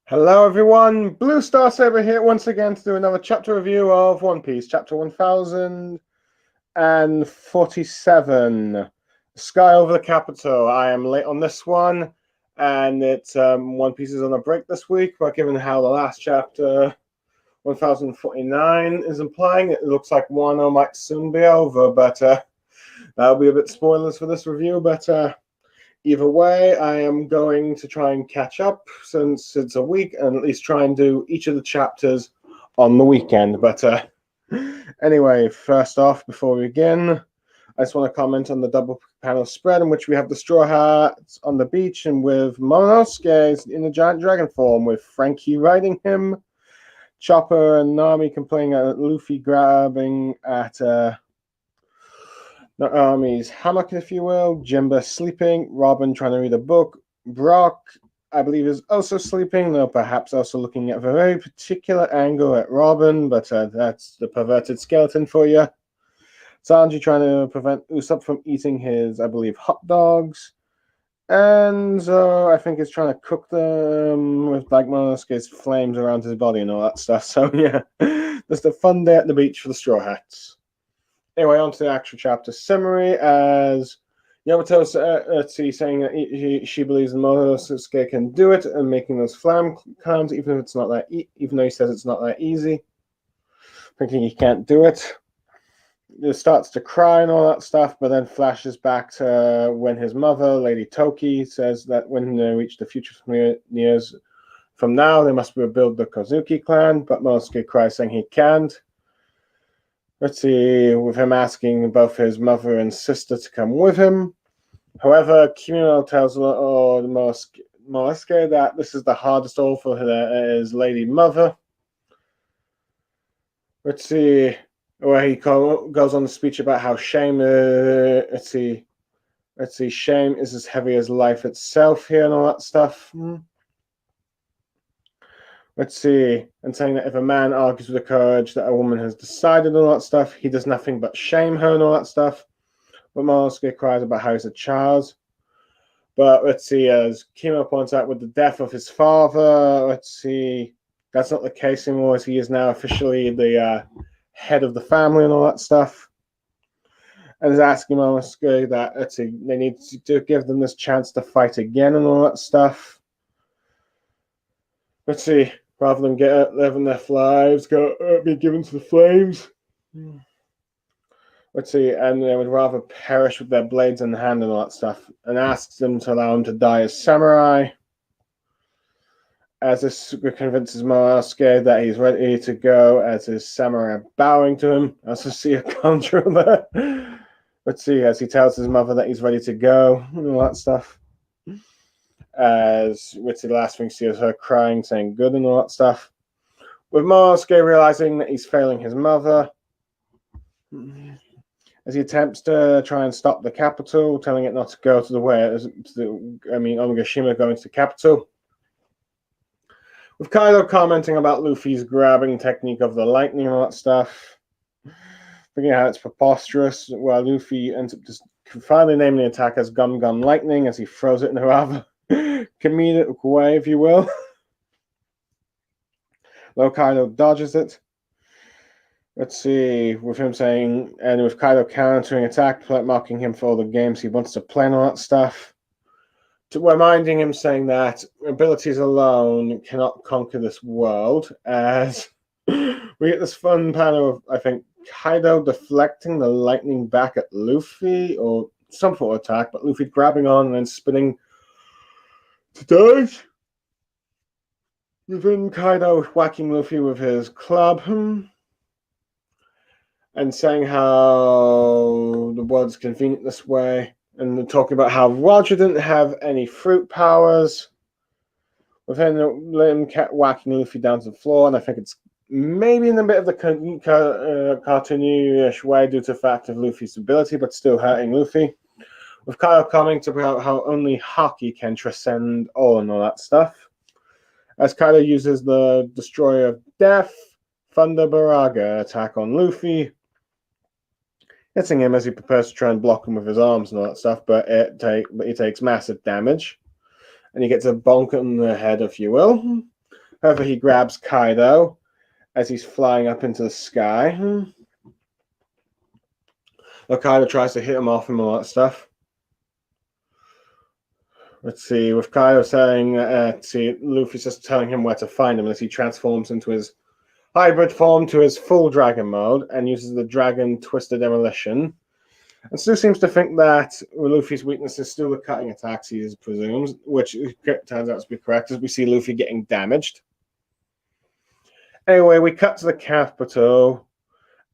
Hello everyone, Blue Star Saber here once again to do another chapter review of One Piece, chapter 1047, Sky Over the Capital. I am late on this one, and it's One Piece is on a break this week, but given how the last chapter, 1049, is implying, it looks like Wano might soon be over, but that'll be a bit spoilers for this review, but either way, I am going to try and catch up since it's a week and at least try and do each of the chapters on the weekend. But anyway, first off, before we begin, I just want to comment on the double panel spread in which we have the Straw Hats on the beach and with Momonosuke in the giant dragon form with Frankie riding him, Chopper and Nami complaining at Luffy grabbing at Nami's hammock, if you will. Jimba sleeping. Robin trying to read a book. Brock, I believe, is also sleeping, though perhaps also looking at a very particular angle at Robin, but that's the perverted skeleton for you. Sanji trying to prevent Usopp from eating his, I believe, hot dogs. And I think he's trying to cook them with like Momonosuke's flames around his body and all that stuff. So yeah, just a fun day at the beach for the Straw Hats. Anyway, on to the actual chapter summary. As Yamato saying that she believes Momonosuke can do it and making those flam clowns, even if it's not that, even though he says it's not that easy, thinking he can't do it. He starts to cry and all that stuff, but then flashes back to when his mother, Lady Toki, says that when they reach the future years from now, they must rebuild the Kozuki clan. But Momonosuke cries, saying he can't. Let's see, with him asking both his mother and sister to come with him. However, Kimino tells Momonosuke that this is the hardest all for his lady mother. Let's see, where he goes on the speech about how shame, shame is as heavy as life itself here and all that stuff. Let's see, and saying that if a man argues with the courage that a woman has decided and all that stuff, he does nothing but shame her and all that stuff. But Momonosuke cries about how he's a child. But let's see, as Kimo points out, with the death of his father, let's see, that's not the case anymore, as he is now officially the head of the family and all that stuff. And is asking Momonosuke that, let's see, they need to give them this chance to fight again and all that stuff. Let's see, rather than living their lives, be given to the flames. Let's see, and they would rather perish with their blades in hand and all that stuff, and asks them to allow him to die as samurai. As this convinces Momonosuke that he's ready to go, as his samurai bowing to him. I also see a conjurer there. Let's see, as he tells his mother that he's ready to go and all that stuff. As with the last thing you see is her crying, saying good and all that stuff. With Momonosuke realizing that he's failing his mother, as he attempts to try and stop the capital, telling it not to go to the way, Onigashima going to the capital. With Kaido commenting about Luffy's grabbing technique of the lightning and all that stuff, figuring out it's preposterous, while Luffy ends up just finally naming the attack as Gum Gum Lightning as he throws it in a rather comedic way, if you will. Though Kaido dodges it. Let's see, with him saying, and with Kaido countering attack, mocking him for all the games he wants to play and all that stuff. Reminding him, saying that abilities alone cannot conquer this world, as we get this fun panel of, I think, Kaido deflecting the lightning back at Luffy, or some sort of attack, but Luffy grabbing on and then spinning to dodge. With him, Kaido whacking Luffy with his club, and saying how the world's convenient this way, and talking about how Roger didn't have any fruit powers, with him whacking Luffy down to the floor, and I think it's maybe in a bit of the cartoonish way due to the fact of Luffy's ability, but still hurting Luffy. With Kyle commenting about how only Haki can transcend all and all that stuff. As Kaido uses the Destroyer of Death, Thunder Baraga attack on Luffy, hitting him as he prepares to try and block him with his arms and all that stuff, but he takes massive damage. And he gets a bonk on the head, if you will. However, he grabs Kaido as he's flying up into the sky. Kaido tries to hit him off and all that stuff. Let's see, with Kaido saying, Luffy's just telling him where to find him as he transforms into his hybrid form to his full dragon mode and uses the dragon twister demolition. And still seems to think that Luffy's weakness is still the cutting attacks, he presumes, which turns out to be correct as we see Luffy getting damaged. Anyway, we cut to the capital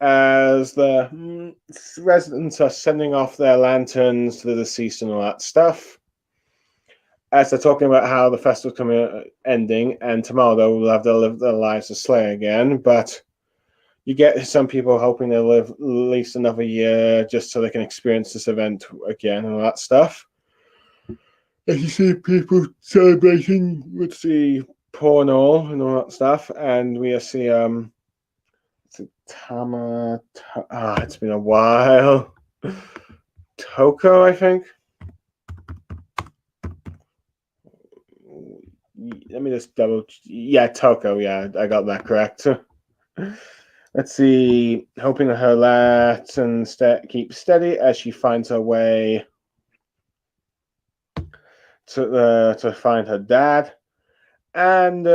as the residents are sending off their lanterns to the deceased and all that stuff. As they're talking about how the festival's ending, and tomorrow they will have to live their lives to slay again, but you get some people hoping they'll live at least another year just so they can experience this event again and all that stuff. As you see people celebrating with the porno and all that stuff, and we see Tama. It's been a while. Toko, I think. Let me just double. Yeah, Toko. Yeah, I got that correct. Let's see. Hoping that her Latin keeps steady as she finds her way to find her dad, and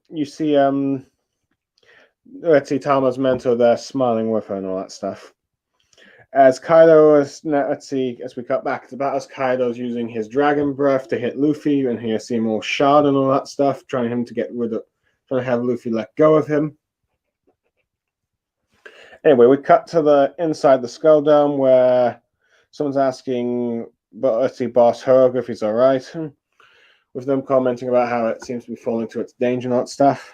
you see let's see Tama's mentor there smiling with her and all that stuff. As Kaido is, let's see, as we cut back to that, as Kaido's using his dragon breath to hit Luffy, and here see more shard and all that stuff, trying to have Luffy let go of him. Anyway, we cut to the inside the Skull Dome where someone's asking, but let's see, Boss Herg if he's all right, with them commenting about how it seems to be falling to its danger and all that stuff.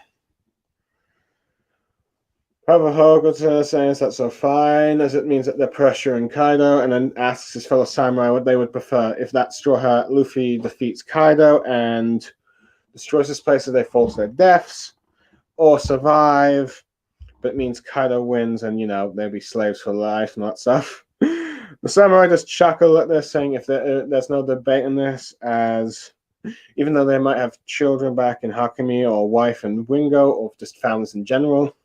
However, Hogarth says that's so fine, as it means that they're pressuring Kaido, and then asks his fellow samurai what they would prefer. If that Straw Hat Luffy defeats Kaido and destroys this place as they fall to their deaths, or survive, but it means Kaido wins and, they'll be slaves for life and that stuff. The samurai just chuckle at this, saying if there's no debate in this, as even though they might have children back in Hakami or wife and Wingo, or just families in general,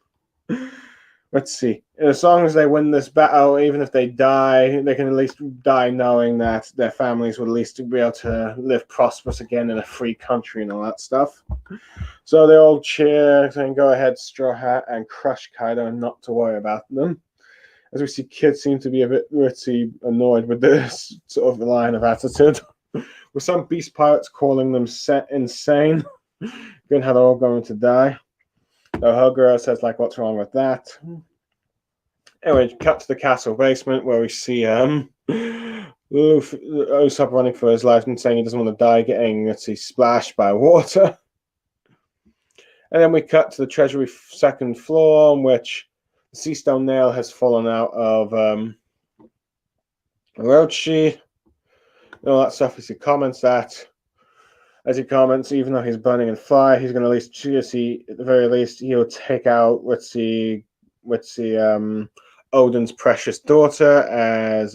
let's see. As long as they win this battle, even if they die, they can at least die knowing that their families would at least be able to live prosperous again in a free country and all that stuff. So they all cheer and go ahead, Straw Hat, and crush Kaido and not to worry about them. As we see, kids seem to be a bit annoyed with this sort of line of attitude, with some beast pirates calling them insane, given how they're all going to die. Hoguro says, what's wrong with that? Anyway, cut to the castle basement where we see Usopp running for his life and saying he doesn't want to die getting, splashed by water. And then we cut to the treasury second floor, on which the sea stone nail has fallen out of Orochi. And all that stuff. As he comments, even though he's burning in fire, he's going to at least, at the very least, he'll take out, Odin's precious daughter, as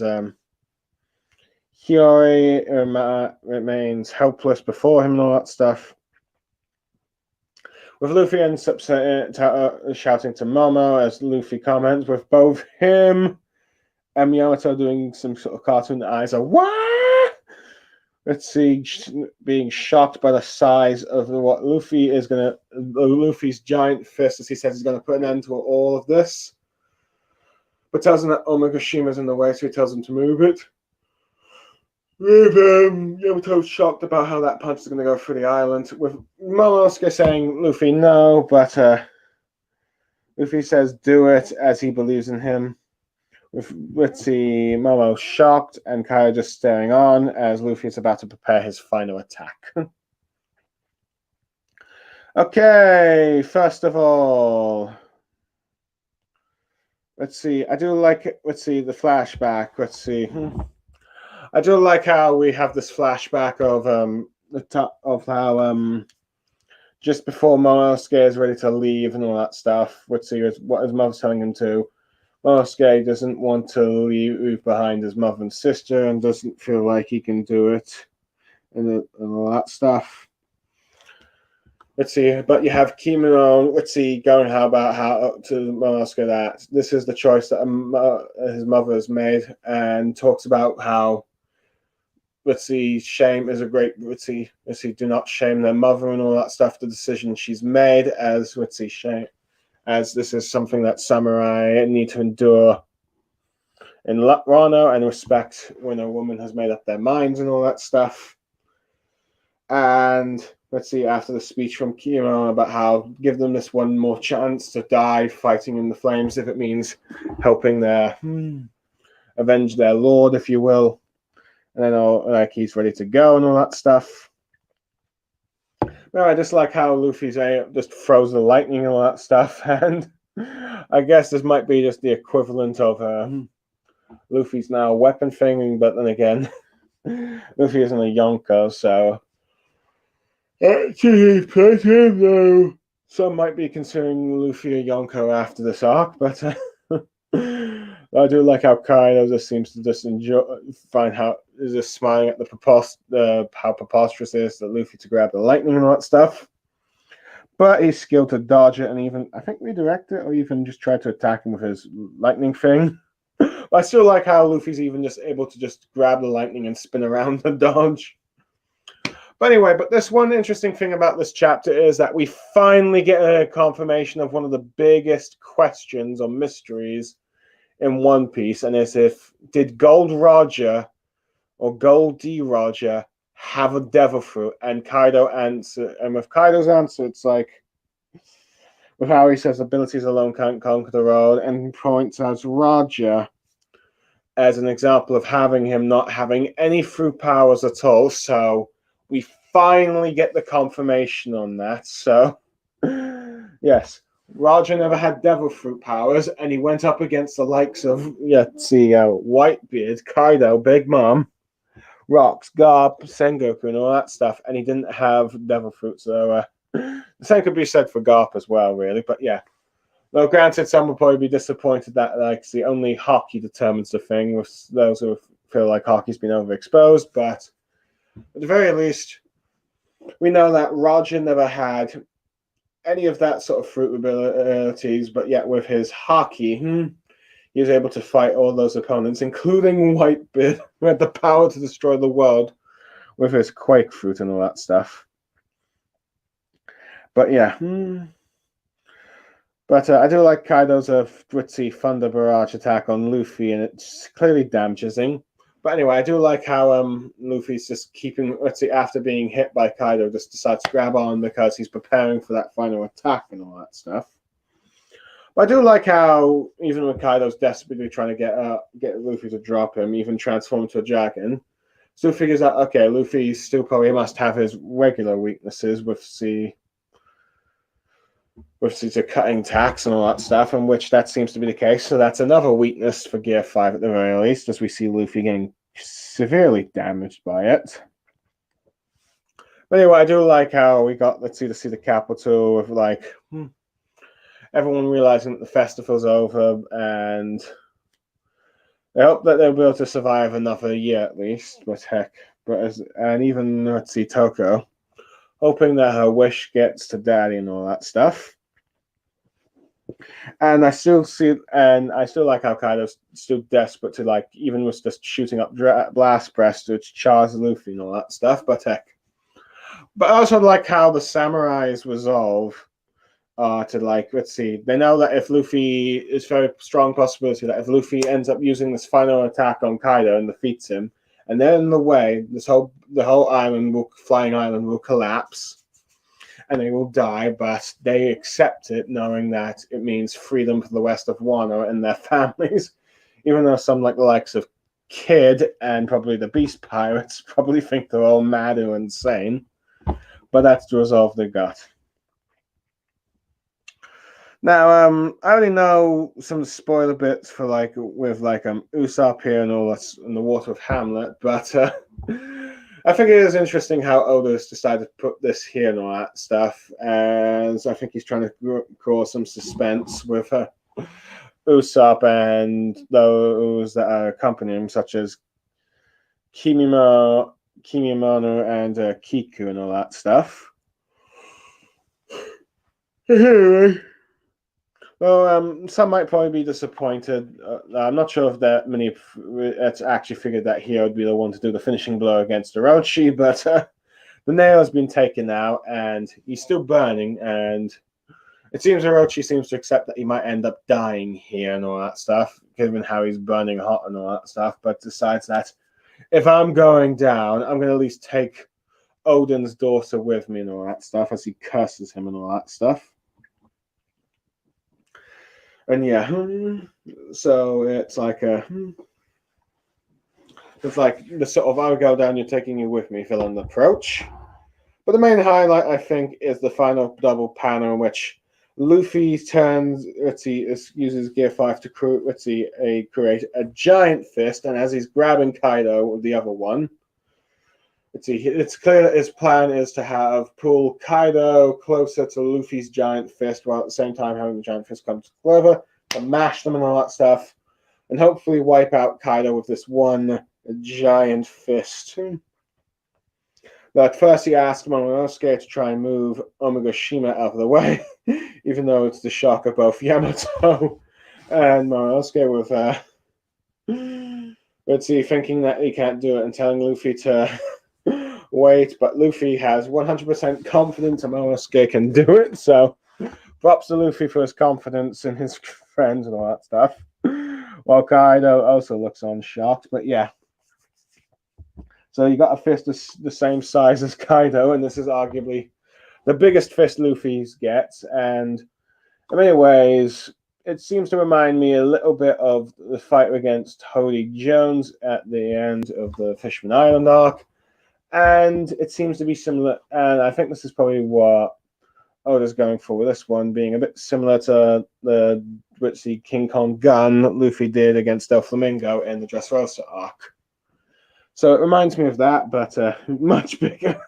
Hiyori remains helpless before him and all that stuff. With Luffy ends up shouting to Momo, as Luffy comments, with both him and Yamato doing some sort of cartoon eyes of what? Let's see, being shocked by the size of what Luffy's giant fist, as he says he's going to put an end to all of this. But tells him that Omagashima's in the way, so he tells him to move it. With Yamato shocked about how that punch is going to go through the island, with Momonosuke saying Luffy no, but Luffy says do it as he believes in him. With Momo shocked and Kaido just staring on as Luffy is about to prepare his final attack. Okay, first of all, let's see. I do like the flashback. I do like how we have this flashback of how just before Momonosuke is ready to leave and all that stuff. What his mother's telling him to. Momonosuke doesn't want to leave behind his mother and sister and doesn't feel like he can do it and all that stuff. let's see, but you have Kimino, let's see, going how about how to Monosuke that this is the choice that his mother has made, and talks about how, let's see, shame is a great, let's see, do not shame their mother and all that stuff, the decision she's made, as, let's see, shame, as this is something that samurai need to endure in Rano, and respect when a woman has made up their minds and all that stuff. And let's see, after the speech from Kieran about how give them this one more chance to die fighting in the flames if it means helping their avenge their lord, if you will. And then like he's ready to go and all that stuff. No, I just like how Luffy's just throws the lightning and all that stuff, and I guess this might be just the equivalent of Luffy's now weapon thing, but then again, Luffy isn't a Yonko, so actually, put him though. Some might be considering Luffy a Yonko after this arc, but I do like how Kaido just seems to just find how is just smiling at how preposterous it is that Luffy to grab the lightning and all that stuff. But he's skilled to dodge it and even, I think, redirect it or even just try to attack him with his lightning thing. But I still like how Luffy's even just able to just grab the lightning and spin around and dodge. But anyway, but this one interesting thing about this chapter is that we finally get a confirmation of one of the biggest questions or mysteries in One Piece, and is did Gold Roger or Gold D Roger have a devil fruit? And Kaido answer, and with Kaido's answer, it's like with how he says abilities alone can't conquer the world, and points out Roger as an example of having him not having any fruit powers at all. So we finally get the confirmation on that. So yes, Roger never had devil fruit powers, and he went up against the likes of Whitebeard, Kaido, Big Mom, Rocks, Garp, Sengoku, and all that stuff, and he didn't have devil fruit. So the same could be said for Garp as well, really. But yeah. Though granted, some will probably be disappointed that only hockey determines the thing, with those who feel like hockey's been overexposed. But at the very least, we know that Roger never had any of that sort of fruit abilities, but yet with his hockey, he was able to fight all those opponents, including Whitebeard, who had the power to destroy the world with his Quake fruit and all that stuff. But yeah. But I do like Kaido's Thunder Barrage attack on Luffy, and it clearly damages him. But anyway, I do like how Luffy's just keeping, after being hit by Kaido, just decides to grab on because he's preparing for that final attack and all that stuff. But I do like how, even when Kaido's desperately trying to get Luffy to drop him, even transform into a dragon, still figures out, okay, Luffy still probably must have his regular weaknesses with the cutting tacks and all that stuff, in which that seems to be the case. So that's another weakness for Gear 5 at the very least, as we see Luffy getting severely damaged by it. But anyway, I do like how we got, to see the capital with everyone realizing that the festival's over, and I hope that they'll be able to survive another year at least. But heck, and even Toko, hoping that her wish gets to Daddy and all that stuff. And I still like how Kaido's still desperate to even with just shooting up blast press to charge Luffy and all that stuff. But heck, but I also like how the samurais resolve they know that if Luffy is very strong possibility that if Luffy ends up using this final attack on Kaido and defeats him, and then in the way the whole flying island will collapse. And they will die, but they accept it, knowing that it means freedom for the rest of Wano and their families. Even though some the likes of Kid and probably the Beast Pirates probably think they're all mad or insane, but that's the resolve they got. Now, I already know some spoiler bits for with Usopp here and all that in the water of Hamlet, but I think it is interesting how Oda's decided to put this here and all that stuff, as I think he's trying to cause some suspense with Usopp and those that are accompanying him, such as Kimimono and Kiku and all that stuff. Anyway, well, some might probably be disappointed. I'm not sure if that many actually figured that he would be the one to do the finishing blow against Orochi, but the nail has been taken out, and he's still burning, and it seems Orochi seems to accept that he might end up dying here and all that stuff, given how he's burning hot and all that stuff, but decides that if I'm going down, I'm going to at least take Odin's daughter with me and all that stuff, as he curses him and all that stuff. And yeah, so it's like it's like the sort of I'll go down, you're taking you with me villain approach. But the main highlight, I think, is the final double panel in which Luffy uses Gear 5 to create a giant fist, and as he's grabbing Kaido with the other one, it's clear that his plan is to pull Kaido closer to Luffy's giant fist, while at the same time having the giant fist come closer to mash them and all that stuff, and hopefully wipe out Kaido with this one giant fist. But first he asked Momonosuke to try and move Omegashima out of the way, even though it's the shock of both Yamato and Momonosuke thinking that he can't do it and telling Luffy to wait, but Luffy has 100% confidence and Momonosuke can do it, so props to Luffy for his confidence in his friends and all that stuff. While Kaido also looks on shocked, but yeah. So you got a fist the same size as Kaido, and this is arguably the biggest fist Luffy gets. And in many ways, it seems to remind me a little bit of the fight against Holy Jones at the end of the Fishman Island arc. And it seems to be similar. And I think this is probably what Oda's going for with this one, being a bit similar to the King Kong gun Luffy did against Doflamingo in the Dressrosa arc. So it reminds me of that, but much bigger.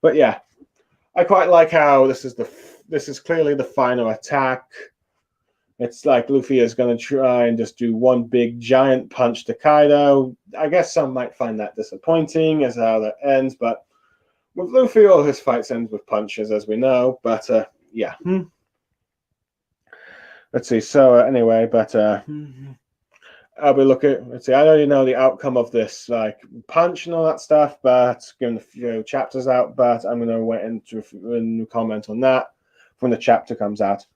But yeah, I quite like how this is clearly the final attack. It's like Luffy is going to try and just do one big giant punch to Kaido. I guess some might find that disappointing as how that ends, but with Luffy, all his fights end with punches, as we know. But yeah. Let's see. So anyway, but I'll be looking. Let's see. I already know the outcome of this, like punch and all that stuff, but given the few chapters out, but I'm going to wait and comment on that when the chapter comes out.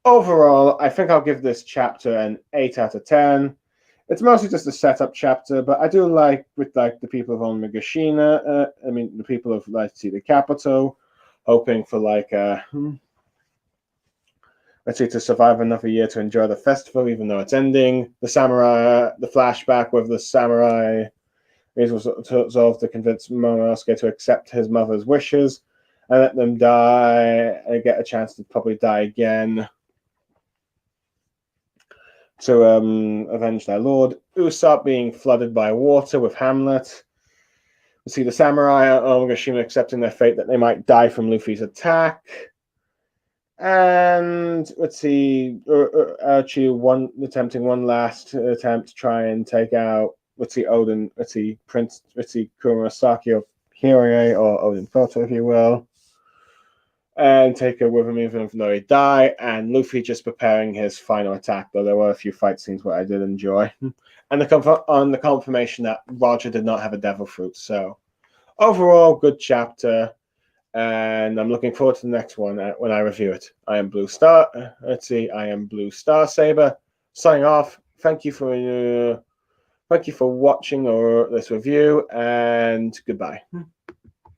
Overall, I think I'll give this chapter an 8 out of 10. It's mostly just a setup chapter, but I do like with like the people of Onmegashima. The people of the capital, hoping for to survive another year to enjoy the festival, even though it's ending. The flashback with the samurai is resolved to convince Momonosuke to accept his mother's wishes and let them die and get a chance to probably die again to avenge their lord. Usopp being flooded by water with Hamlet. We see the samurai and Onigashima accepting their fate that they might die from Luffy's attack. And let's see, Archie attempting one last attempt to try and take out, Odin, Kurosaki of Hirie, or Odin Photo, if you will, and take her with him even though he die, and Luffy just preparing his final attack, though there were a few fight scenes where I did enjoy. And the confirmation that Roger did not have a devil fruit. So overall, good chapter. And I'm looking forward to the next one when I review it. I am Blue Star. I am Blue Star Saber. Signing off. Thank you for watching this review, and goodbye.